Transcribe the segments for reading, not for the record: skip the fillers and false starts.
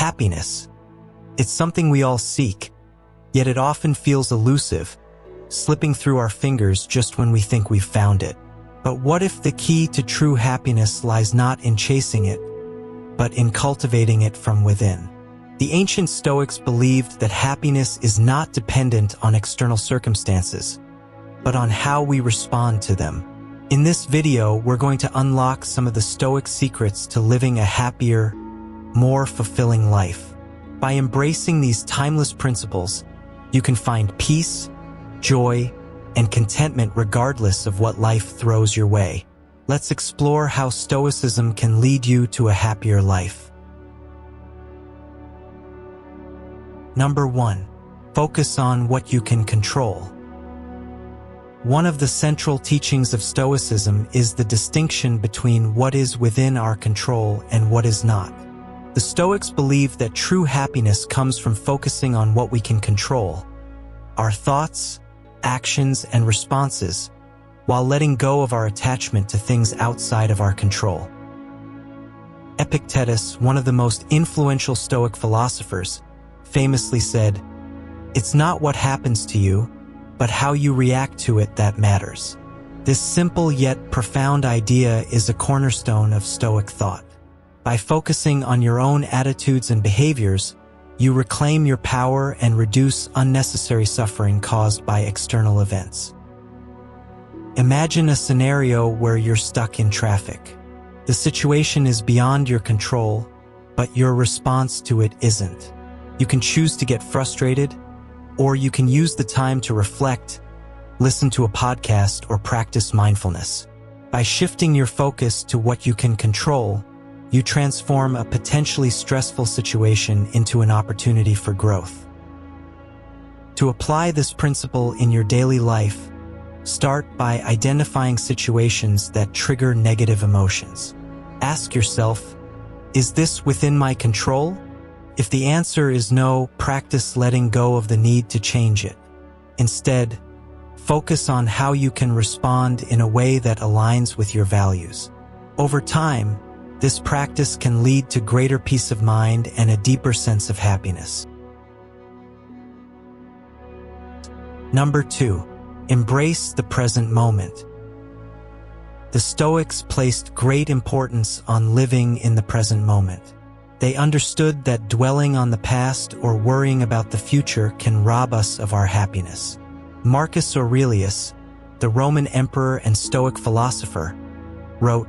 Happiness. It's something we all seek, yet it often feels elusive, slipping through our fingers just when we think we've found it. But what if the key to true happiness lies not in chasing it, but in cultivating it from within? The ancient Stoics believed that happiness is not dependent on external circumstances, but on how we respond to them. In this video, we're going to unlock some of the Stoic secrets to living a happier, more fulfilling life. By embracing these timeless principles, you can find peace, joy, and contentment regardless of what life throws your way. Let's explore how Stoicism can lead you to a happier life. Number 1. Focus on what you can control. One of the central teachings of Stoicism is the distinction between what is within our control and what is not. The Stoics believe that true happiness comes from focusing on what we can control, our thoughts, actions, and responses, while letting go of our attachment to things outside of our control. Epictetus, one of the most influential Stoic philosophers, famously said, "It's not what happens to you, but how you react to it that matters." This simple yet profound idea is a cornerstone of Stoic thought. By focusing on your own attitudes and behaviors, you reclaim your power and reduce unnecessary suffering caused by external events. Imagine a scenario where you're stuck in traffic. The situation is beyond your control, but your response to it isn't. You can choose to get frustrated, or you can use the time to reflect, listen to a podcast, or practice mindfulness. By shifting your focus to what you can control, you transform a potentially stressful situation into an opportunity for growth. To apply this principle in your daily life, start by identifying situations that trigger negative emotions. Ask yourself, is this within my control? If the answer is no, practice letting go of the need to change it. Instead, focus on how you can respond in a way that aligns with your values. Over time, this practice can lead to greater peace of mind and a deeper sense of happiness. Number 2. Embrace the present moment. The Stoics placed great importance on living in the present moment. They understood that dwelling on the past or worrying about the future can rob us of our happiness. Marcus Aurelius, the Roman emperor and Stoic philosopher, wrote,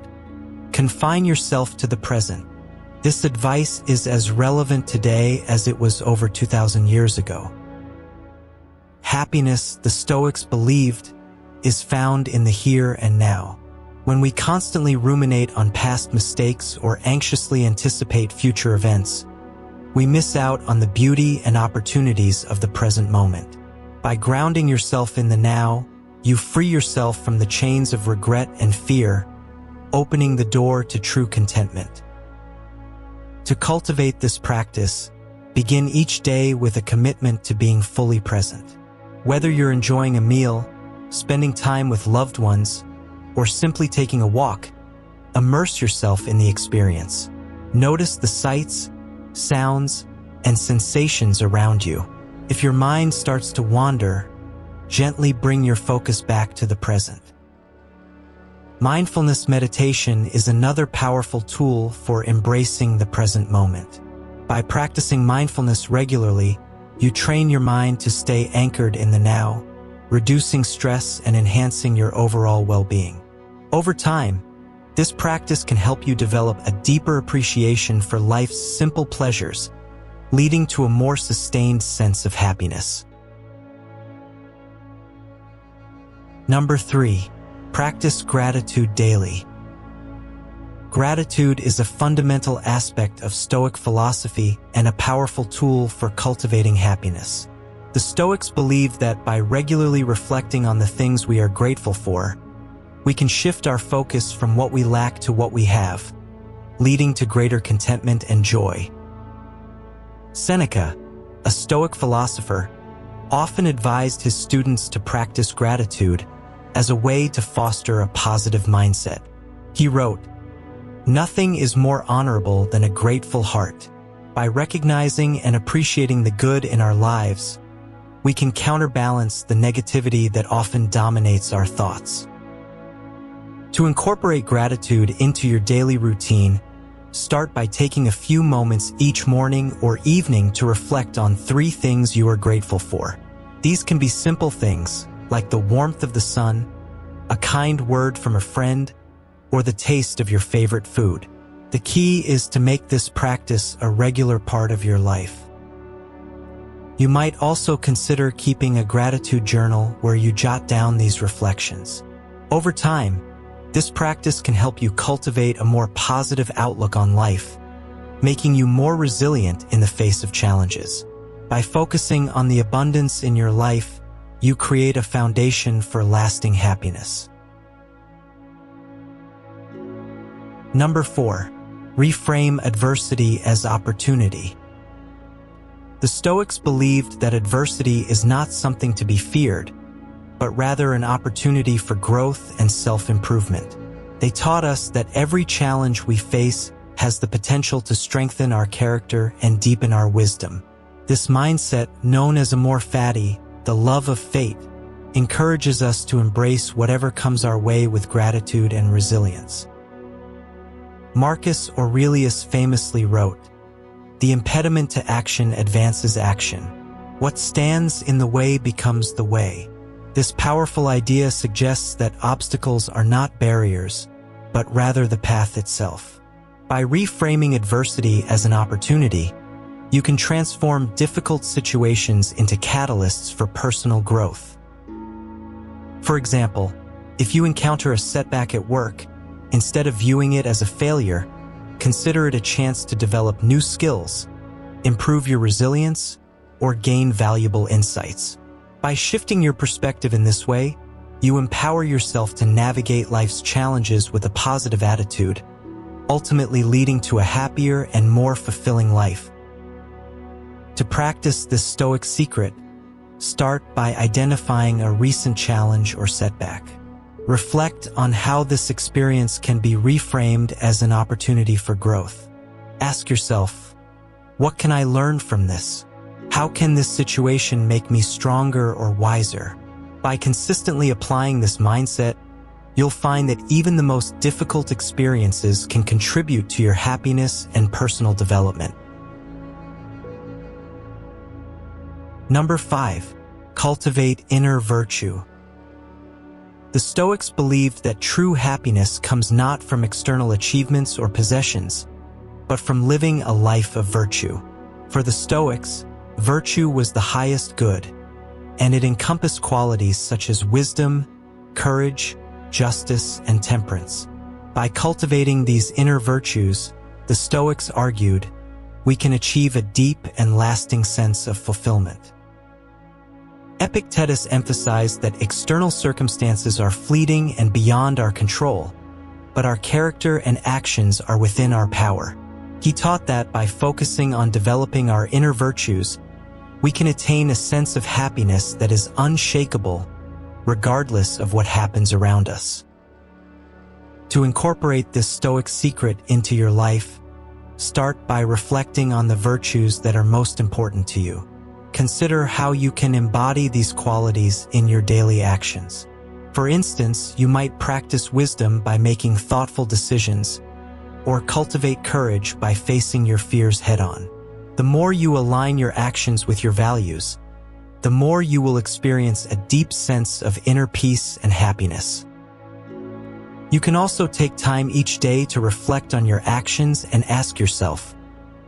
"Confine yourself to the present. This advice is as relevant today as it was over 2,000 years ago." Happiness, the Stoics believed, is found in the here and now. When we constantly ruminate on past mistakes or anxiously anticipate future events, we miss out on the beauty and opportunities of the present moment. By grounding yourself in the now, you free yourself from the chains of regret and fear, opening the door to true contentment. To cultivate this practice, begin each day with a commitment to being fully present. Whether you're enjoying a meal, spending time with loved ones, or simply taking a walk, immerse yourself in the experience. Notice the sights, sounds, and sensations around you. If your mind starts to wander, gently bring your focus back to the present. Mindfulness meditation is another powerful tool for embracing the present moment. By practicing mindfulness regularly, you train your mind to stay anchored in the now, reducing stress and enhancing your overall well-being. Over time, this practice can help you develop a deeper appreciation for life's simple pleasures, leading to a more sustained sense of happiness. Number 3. Practice gratitude daily. Gratitude is a fundamental aspect of Stoic philosophy and a powerful tool for cultivating happiness. The Stoics believe that by regularly reflecting on the things we are grateful for, we can shift our focus from what we lack to what we have, leading to greater contentment and joy. Seneca, a Stoic philosopher, often advised his students to practice gratitude as a way to foster a positive mindset. He wrote, "Nothing is more honorable than a grateful heart. By recognizing and appreciating the good in our lives, we can counterbalance the negativity that often dominates our thoughts. To incorporate gratitude into your daily routine, start by taking a few moments each morning or evening to reflect on 3 things you are grateful for. These can be simple things, like the warmth of the sun, a kind word from a friend, or the taste of your favorite food. The key is to make this practice a regular part of your life. You might also consider keeping a gratitude journal where you jot down these reflections. Over time, this practice can help you cultivate a more positive outlook on life, making you more resilient in the face of challenges. By focusing on the abundance in your life, you create a foundation for lasting happiness. Number 4. Reframe adversity as opportunity. The Stoics believed that adversity is not something to be feared, but rather an opportunity for growth and self-improvement. They taught us that every challenge we face has the potential to strengthen our character and deepen our wisdom. This mindset, known as amor fati, the love of fate, encourages us to embrace whatever comes our way with gratitude and resilience. Marcus Aurelius famously wrote, "The impediment to action advances action. What stands in the way becomes the way." This powerful idea suggests that obstacles are not barriers, but rather the path itself. By reframing adversity as an opportunity, you can transform difficult situations into catalysts for personal growth. For example, if you encounter a setback at work, instead of viewing it as a failure, consider it a chance to develop new skills, improve your resilience, or gain valuable insights. By shifting your perspective in this way, you empower yourself to navigate life's challenges with a positive attitude, ultimately leading to a happier and more fulfilling life. To practice this Stoic secret, start by identifying a recent challenge or setback. Reflect on how this experience can be reframed as an opportunity for growth. Ask yourself, what can I learn from this? How can this situation make me stronger or wiser? By consistently applying this mindset, you'll find that even the most difficult experiences can contribute to your happiness and personal development. Number 5. Cultivate inner virtue. The Stoics believed that true happiness comes not from external achievements or possessions, but from living a life of virtue. For the Stoics, virtue was the highest good, and it encompassed qualities such as wisdom, courage, justice, and temperance. By cultivating these inner virtues, the Stoics argued, we can achieve a deep and lasting sense of fulfillment. Epictetus emphasized that external circumstances are fleeting and beyond our control, but our character and actions are within our power. He taught that by focusing on developing our inner virtues, we can attain a sense of happiness that is unshakable, regardless of what happens around us. To incorporate this Stoic secret into your life, start by reflecting on the virtues that are most important to you. Consider how you can embody these qualities in your daily actions. For instance, you might practice wisdom by making thoughtful decisions, or cultivate courage by facing your fears head-on. The more you align your actions with your values, the more you will experience a deep sense of inner peace and happiness. You can also take time each day to reflect on your actions and ask yourself,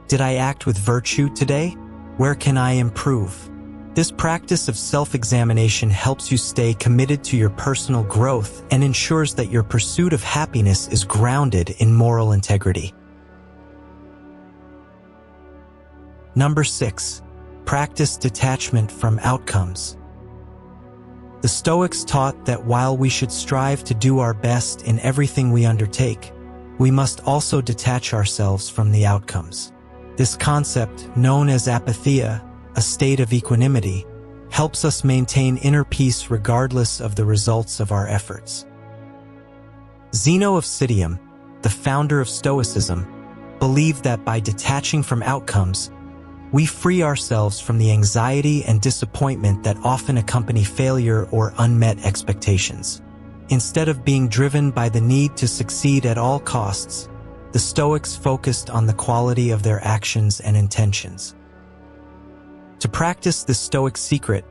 did I act with virtue today? Where can I improve? This practice of self-examination helps you stay committed to your personal growth and ensures that your pursuit of happiness is grounded in moral integrity. Number 6. Practice detachment from outcomes. The Stoics taught that while we should strive to do our best in everything we undertake, we must also detach ourselves from the outcomes. This concept, known as apatheia, a state of equanimity, helps us maintain inner peace regardless of the results of our efforts. Zeno of Citium, the founder of Stoicism, believe that by detaching from outcomes, we free ourselves from the anxiety and disappointment that often accompany failure or unmet expectations. Instead of being driven by the need to succeed at all costs, the Stoics focused on the quality of their actions and intentions. To practice this Stoic secret,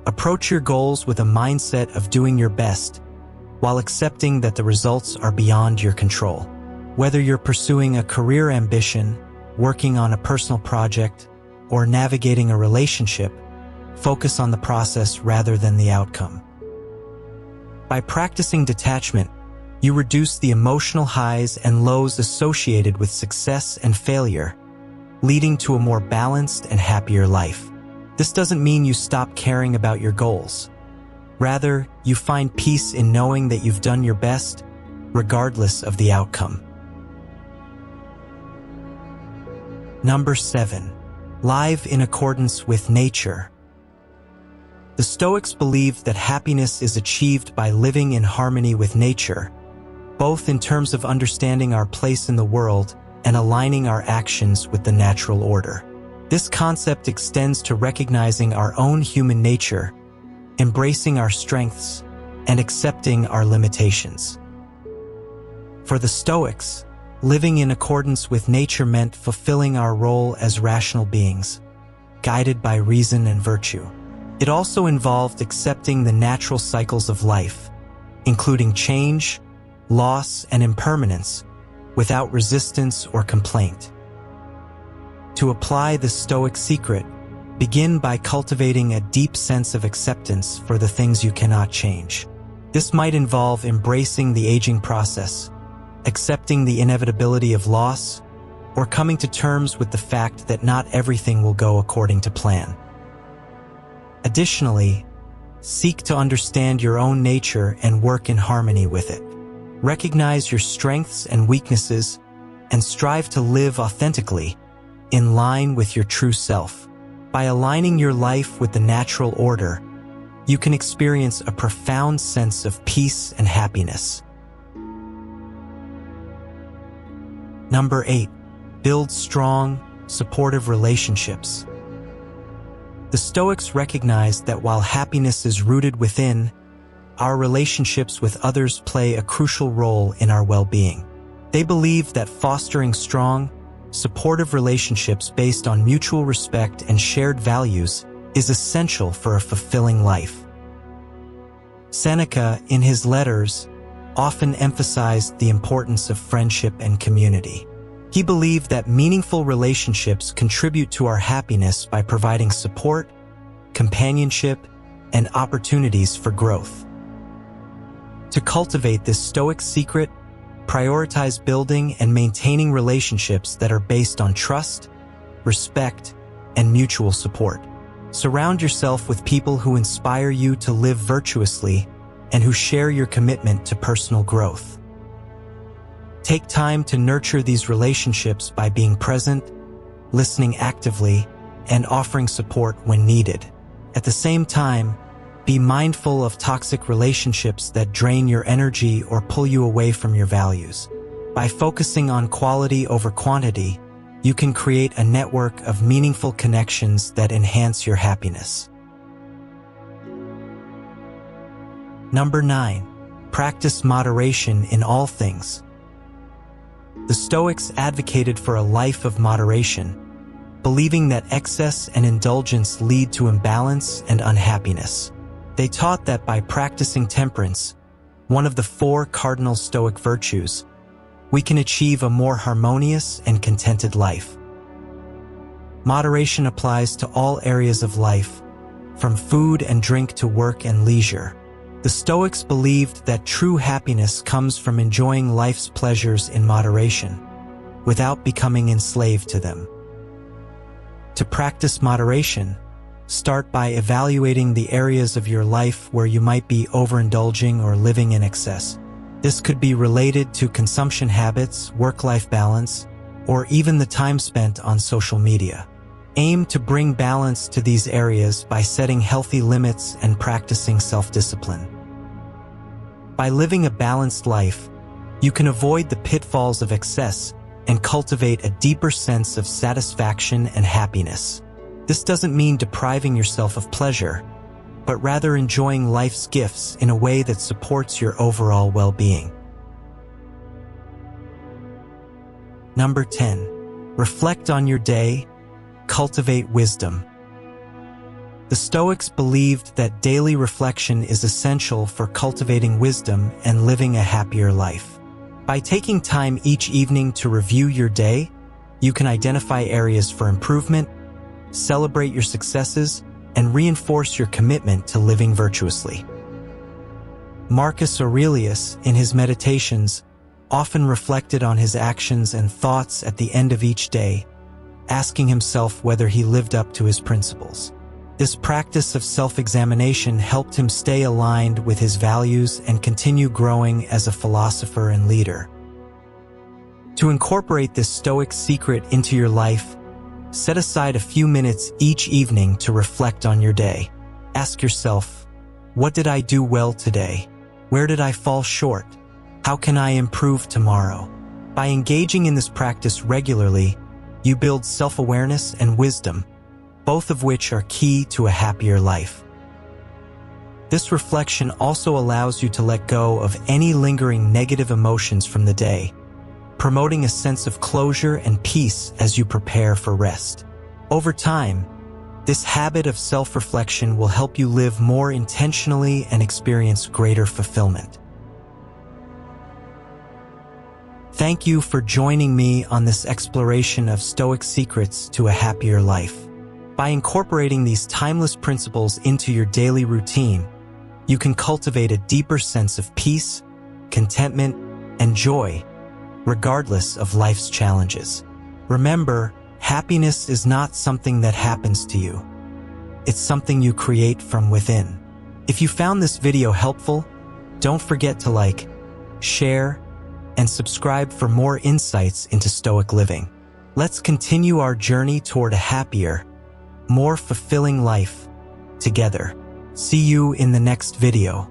approach your goals with a mindset of doing your best, while accepting that the results are beyond your control. Whether you're pursuing a career ambition, working on a personal project, or navigating a relationship, focus on the process rather than the outcome. By practicing detachment, you reduce the emotional highs and lows associated with success and failure, leading to a more balanced and happier life. This doesn't mean you stop caring about your goals. Rather, you find peace in knowing that you've done your best, regardless of the outcome. Number 7. Live in accordance with nature. The Stoics believed that happiness is achieved by living in harmony with nature, both in terms of understanding our place in the world and aligning our actions with the natural order. This concept extends to recognizing our own human nature, embracing our strengths, and accepting our limitations. For the Stoics, living in accordance with nature meant fulfilling our role as rational beings, guided by reason and virtue. It also involved accepting the natural cycles of life, including change, loss, and impermanence, without resistance or complaint. To apply the Stoic secret, begin by cultivating a deep sense of acceptance for the things you cannot change. This might involve embracing the aging process, accepting the inevitability of loss, or coming to terms with the fact that not everything will go according to plan. Additionally, seek to understand your own nature and work in harmony with it. Recognize your strengths and weaknesses and strive to live authentically, in line with your true self. By aligning your life with the natural order, you can experience a profound sense of peace and happiness. Number 8. Build strong, supportive relationships. The Stoics recognized that while happiness is rooted within, our relationships with others play a crucial role in our well-being. They believe that fostering strong, supportive relationships based on mutual respect and shared values is essential for a fulfilling life. Seneca, in his letters, often emphasized the importance of friendship and community. He believed that meaningful relationships contribute to our happiness by providing support, companionship, and opportunities for growth. To cultivate this Stoic secret, prioritize building and maintaining relationships that are based on trust, respect, and mutual support. Surround yourself with people who inspire you to live virtuously and who share your commitment to personal growth. Take time to nurture these relationships by being present, listening actively, and offering support when needed. At the same time, be mindful of toxic relationships that drain your energy or pull you away from your values. By focusing on quality over quantity, you can create a network of meaningful connections that enhance your happiness. Number 9. Practice moderation in all things. The Stoics advocated for a life of moderation, believing that excess and indulgence lead to imbalance and unhappiness. They taught that by practicing temperance, one of the 4 cardinal Stoic virtues, we can achieve a more harmonious and contented life. Moderation applies to all areas of life, from food and drink to work and leisure. The Stoics believed that true happiness comes from enjoying life's pleasures in moderation, without becoming enslaved to them. To practice moderation, start by evaluating the areas of your life where you might be overindulging or living in excess. This could be related to consumption habits, work-life balance, or even the time spent on social media. Aim to bring balance to these areas by setting healthy limits and practicing self-discipline. By living a balanced life, you can avoid the pitfalls of excess and cultivate a deeper sense of satisfaction and happiness. This doesn't mean depriving yourself of pleasure, but rather enjoying life's gifts in a way that supports your overall well-being. Number 10. Reflect on your day, cultivate wisdom. The Stoics believed that daily reflection is essential for cultivating wisdom and living a happier life. By taking time each evening to review your day, you can identify areas for improvement, celebrate your successes, and reinforce your commitment to living virtuously. Marcus Aurelius, in his Meditations, often reflected on his actions and thoughts at the end of each day, asking himself whether he lived up to his principles. This practice of self-examination helped him stay aligned with his values and continue growing as a philosopher and leader. To incorporate this Stoic secret into your life, set aside a few minutes each evening to reflect on your day. Ask yourself, what did I do well today? Where did I fall short? How can I improve tomorrow? By engaging in this practice regularly, you build self-awareness and wisdom, both of which are key to a happier life. This reflection also allows you to let go of any lingering negative emotions from the day, promoting a sense of closure and peace as you prepare for rest. Over time, this habit of self-reflection will help you live more intentionally and experience greater fulfillment. Thank you for joining me on this exploration of Stoic secrets to a happier life. By incorporating these timeless principles into your daily routine, you can cultivate a deeper sense of peace, contentment, and joy, regardless of life's challenges. Remember, happiness is not something that happens to you. It's something you create from within. If you found this video helpful, don't forget to like, share, and subscribe for more insights into Stoic living. Let's continue our journey toward a happier, more fulfilling life together. See you in the next video.